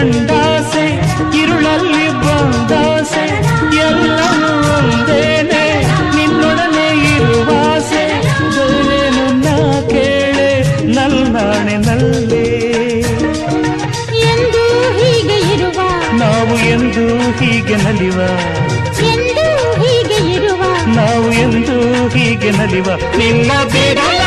ಕಂಡಾಸೆ ഇരുಳಲ್ಲಿ ಬಂದಾಸೆ ಎಲ್ಲವೂ ಒಂದೇನೆ ನಿನ್ನೊಡನೆ ಇರುವಾಸೆ ಬೇರೇನು ನಾ ಕೇಳೆ ನಲ್ನಾಣೆ ನಲ್ಲೇ ಎಂದು ಹೀಗೆ ಇರುವ ನಾವು ಎಂದು ಹೀಗೆ ನಲಿವ ಎಂದು ಹೀಗೆ ಇರುವ ನಾವು ಎಂದು ಹೀಗೆ ನಲಿವ ನಿನ್ನ ಬೇಡಲ